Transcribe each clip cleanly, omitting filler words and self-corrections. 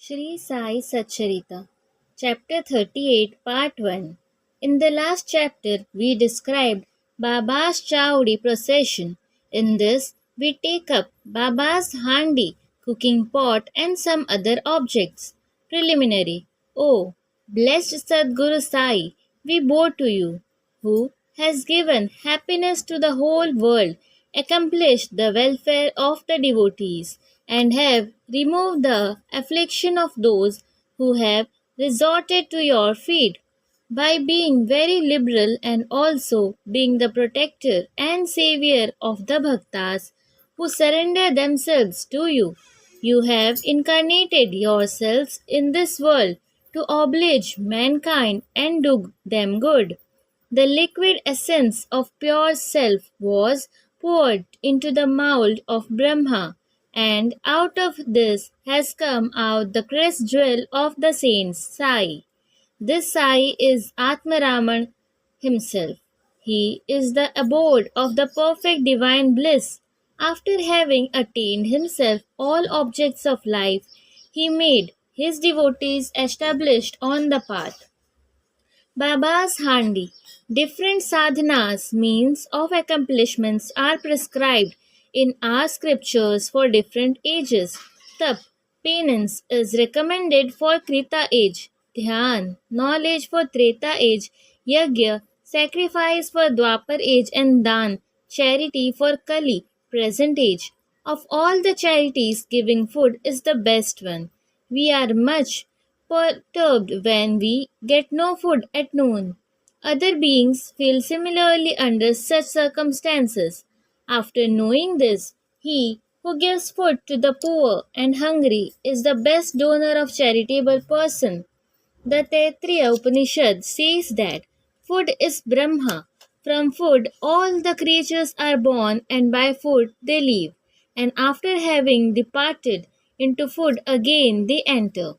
Shri Sai Satcharita, Chapter 38, Part 1. In the last chapter, we described Baba's Chowdi procession. In this, we take up Baba's handi, cooking pot, and some other objects. Preliminary. Oh, blessed Sadguru Sai, we bow to you, who has given happiness to the whole world, accomplished the welfare of the devotees, and have removed the affliction of those who have resorted to your feet by being very liberal and also being the protector and savior of the bhaktas who surrender themselves to you. You have incarnated yourselves in this world to oblige mankind and do them good. The liquid essence of pure self was poured into the mould of Brahma, and out of this has come out the crest jewel of the saints, Sai. This Sai is Atmaraman himself. He is the abode of the perfect divine bliss. After having attained himself all objects of life, he made his devotees established on the path. Baba's Handi. Different sadhanas, means of accomplishments, are prescribed in our scriptures for different ages. Tap, penance, is recommended for Krita age. Dhyan, knowledge for Treta age. Yagya, sacrifice for Dwapar age. And Dan, charity for Kali, present age. Of all the charities, giving food is the best one. We are much perturbed when we get no food at noon. Other beings feel similarly under such circumstances. After knowing this, he who gives food to the poor and hungry is the best donor of charitable person. The Taittiriya Upanishad says that food is Brahma. From food all the creatures are born, and by food they live, and after having departed into food again they enter.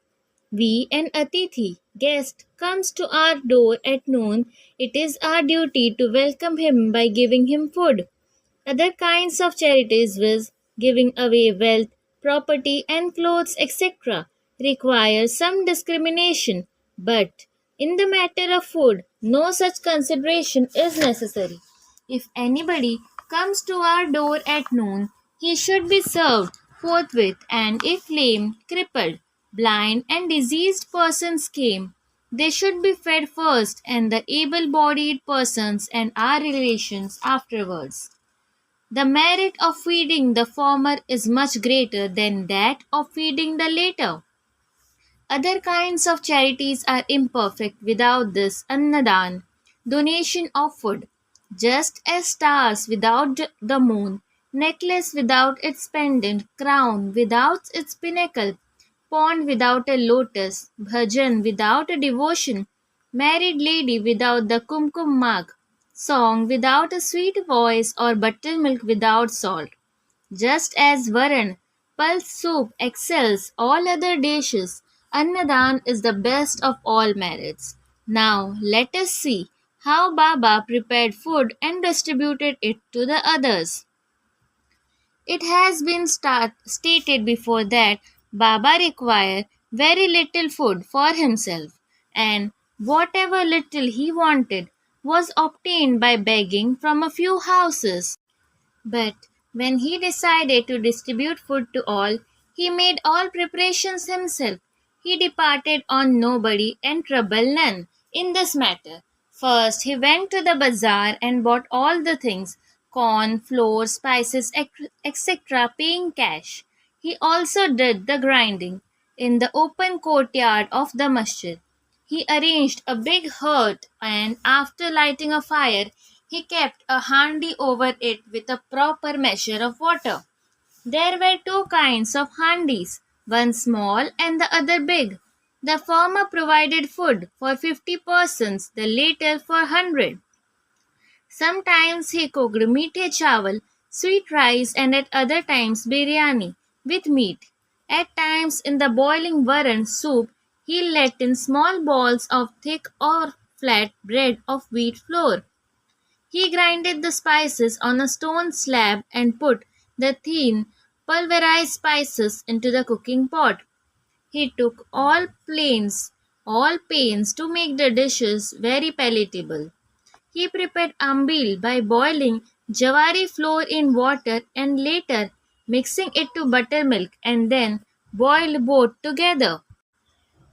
We, an Atithi, guest, comes to our door at noon, it is our duty to welcome him by giving him food. Other kinds of charities, viz., giving away wealth, property, and clothes, etc., require some discrimination, but in the matter of food, no such consideration is necessary. If anybody comes to our door at noon, he should be served forthwith, and if lame, crippled, blind, and diseased persons came, they should be fed first, and the able bodied persons and our relations afterwards. The merit of feeding the former is much greater than that of feeding the latter. Other kinds of charities are imperfect without this annadan, donation of food. Just as stars without the moon, necklace without its pendant, crown without its pinnacle, pond without a lotus, bhajan without a devotion, married lady without the kumkum mark, song without a sweet voice, or buttermilk without salt. Just as Varan, pulse soup excels all other dishes, Annadan is the best of all merits. Now let us see how Baba prepared food and distributed it to the others. It has been stated before that Baba required very little food for himself, and whatever little he wanted was obtained by begging from a few houses. But when he decided to distribute food to all, he made all preparations himself. He departed on nobody and troubled none in this matter. First, he went to the bazaar and bought all the things corn, flour, spices, etc., paying cash. He also did the grinding in the open courtyard of the masjid. He arranged a big hearth, and after lighting a fire, he kept a handi over it with a proper measure of water. There were two kinds of handis, one small and the other big. The former provided food for 50 persons, the latter for 100. Sometimes he cooked meethe chawal, sweet rice, and at other times biryani with meat. At times in the boiling varan soup, he let in small balls of thick or flat bread of wheat flour. He grinded the spices on a stone slab and put the thin, pulverized spices into the cooking pot. He took all pains to make the dishes very palatable. He prepared ambil by boiling jawari flour in water and later mixing it to buttermilk and then boiled both together.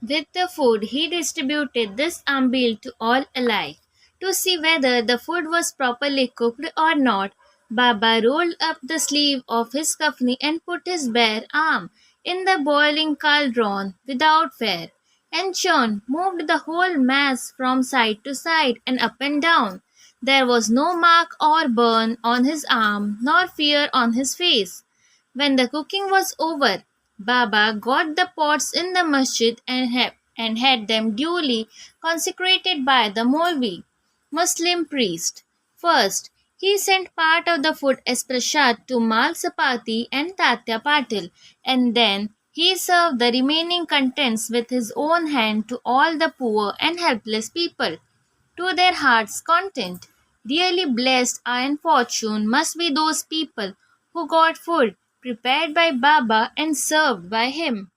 With the food, he distributed this ambil to all alike. To see whether the food was properly cooked or not, Baba rolled up the sleeve of his kafni and put his bare arm in the boiling cauldron without fear, and Churn moved the whole mass from side to side and up and down. There was no mark or burn on his arm, nor fear on his face. When the cooking was over, Baba got the pots in the masjid and had them duly consecrated by the Molvi, Muslim priest. First, he sent part of the food as prasad to Mal Sapati and Tatya Patil, and then he served the remaining contents with his own hand to all the poor and helpless people, to their heart's content. Really blessed and fortune must be those people who got food prepared by Baba and served by him.